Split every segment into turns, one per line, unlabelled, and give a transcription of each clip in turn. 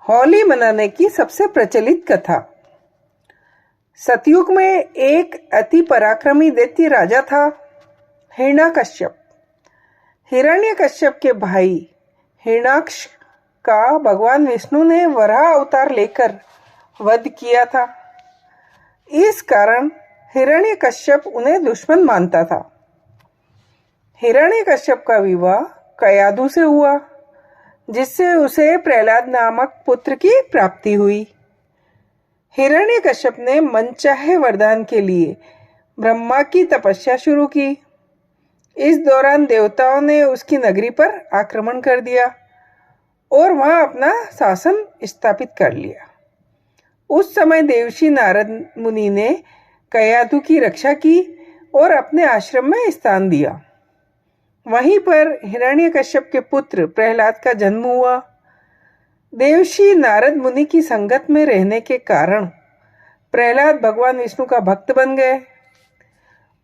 होली मनाने की सबसे प्रचलित कथा। सतयुग में एक अति पराक्रमी दैत्य राजा था, हिरण्यकश्यप। हिरण्यकश्यप के भाई हिरण्याक्ष का भगवान विष्णु ने वराह अवतार लेकर वध किया था। इस कारण हिरण्यकश्यप उन्हें दुश्मन मानता था। हिरण्यकश्यप का विवाह कयाधु से हुआ, जिससे उसे प्रहलाद नामक पुत्र की प्राप्ति हुई। हिरण्यकश्यप ने मनचाहे वरदान के लिए ब्रह्मा की तपस्या शुरू की। इस दौरान देवताओं ने उसकी नगरी पर आक्रमण कर दिया और वहां अपना शासन स्थापित कर लिया। उस समय देवर्षि नारद मुनि ने कयाधु की रक्षा की और अपने आश्रम में स्थान दिया। वहीं पर हिरण्यकश्यप के पुत्र प्रहलाद का जन्म हुआ। देवर्षि नारद मुनि की संगत में रहने के कारण प्रहलाद भगवान विष्णु का भक्त बन गए।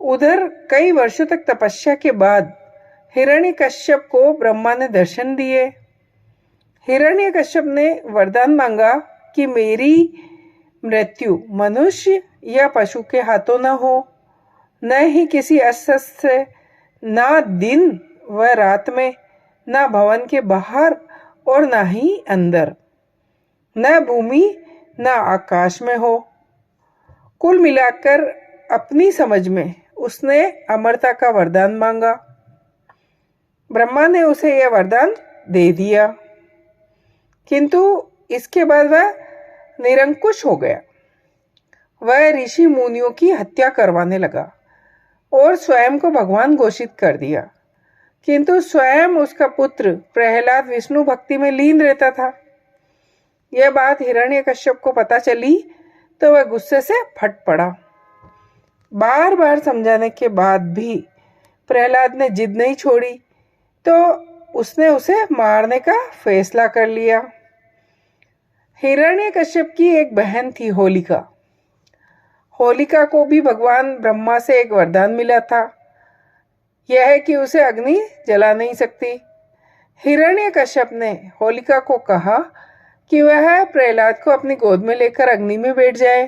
उधर कई वर्षों तक तपस्या के बाद हिरण्यकश्यप को ब्रह्मा ने दर्शन दिए। हिरण्यकश्यप ने वरदान मांगा कि मेरी मृत्यु मनुष्य या पशु के हाथों न हो, न ही किसी अस्त्र से, ना दिन व रात में, ना भवन के बाहर और ना ही अंदर, न भूमि न आकाश में हो। कुल मिलाकर अपनी समझ में उसने अमरता का वरदान मांगा। ब्रह्मा ने उसे यह वरदान दे दिया, किंतु इसके बाद वह निरंकुश हो गया। वह ऋषि मुनियों की हत्या करवाने लगा और स्वयं को भगवान घोषित कर दिया, किंतु स्वयं उसका पुत्र प्रहलाद विष्णु भक्ति में लीन रहता था। यह बात हिरण्यकश्यप को पता चली तो वह गुस्से से फट पड़ा। बार बार समझाने के बाद भी प्रहलाद ने जिद नहीं छोड़ी तो उसने उसे मारने का फैसला कर लिया। हिरण्यकश्यप की एक बहन थी, होलिका। होलिका को भी भगवान ब्रह्मा से एक वरदान मिला था, यह है कि उसे अग्नि जला नहीं सकती। हिरण्यकश्यप ने होलिका को कहा कि वह प्रहलाद को अपनी गोद में लेकर अग्नि में बैठ जाए,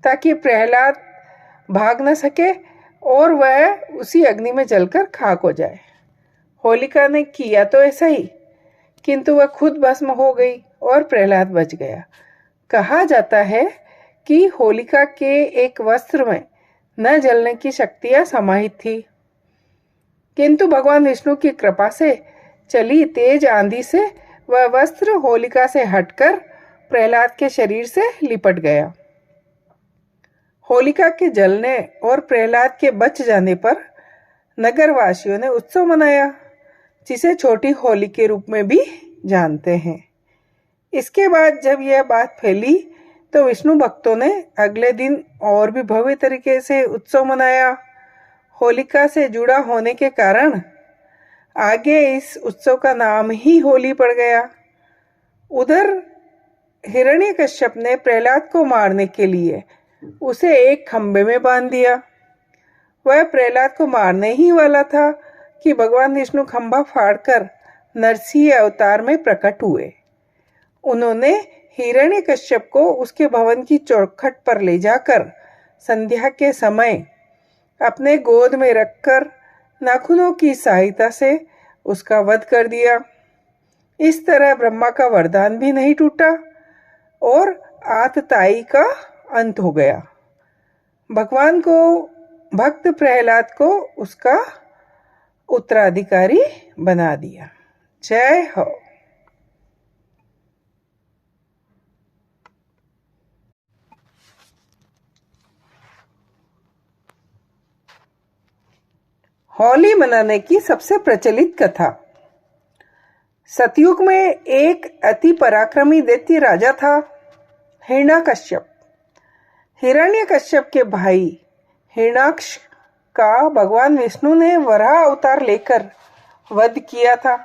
ताकि प्रहलाद भाग न सके और वह उसी अग्नि में जलकर खाक हो जाए। होलिका ने किया तो ऐसा ही, किंतु वह खुद भस्म हो गई और प्रहलाद बच गया। कहा जाता है कि होलिका के एक वस्त्र में न जलने की शक्तियां समाहित थी, किंतु भगवान विष्णु की कृपा से चली तेज आंधी से वह वस्त्र होलिका से हटकर प्रहलाद के शरीर से लिपट गया। होलिका के जलने और प्रहलाद के बच जाने पर नगरवासियों ने उत्सव मनाया, जिसे छोटी होली के रूप में भी जानते हैं। इसके बाद जब यह बात फैली तो विष्णु भक्तों ने अगले दिन और भी भव्य तरीके से उत्सव मनाया। होलिका से जुड़ा होने के कारण आगे इस उत्सव का नाम ही होली पड़ गया। उधर हिरण्यकश्यप ने प्रहलाद को मारने के लिए उसे एक खंबे में बांध दिया। वह प्रहलाद को मारने ही वाला था कि भगवान विष्णु खंबा फाड़कर नरसिंह अवतार में प्रकट हुए। उन्होंने हिरण्यकश्यप को उसके भवन की चौखट पर ले जाकर संध्या के समय अपने गोद में रखकर नाखूनों की सहायता से उसका वध कर दिया। इस तरह ब्रह्मा का वरदान भी नहीं टूटा और आतताई का अंत हो गया। भगवान को भक्त प्रहलाद को उसका उत्तराधिकारी बना दिया। जय हो। होली मनाने की सबसे प्रचलित कथा। सतयुग में एक अति पराक्रमी दैत्य राजा था, हिरण्यकश्यप। हिरण्यकश्यप के भाई हिरण्याक्ष का भगवान विष्णु ने वराह अवतार लेकर वध किया था।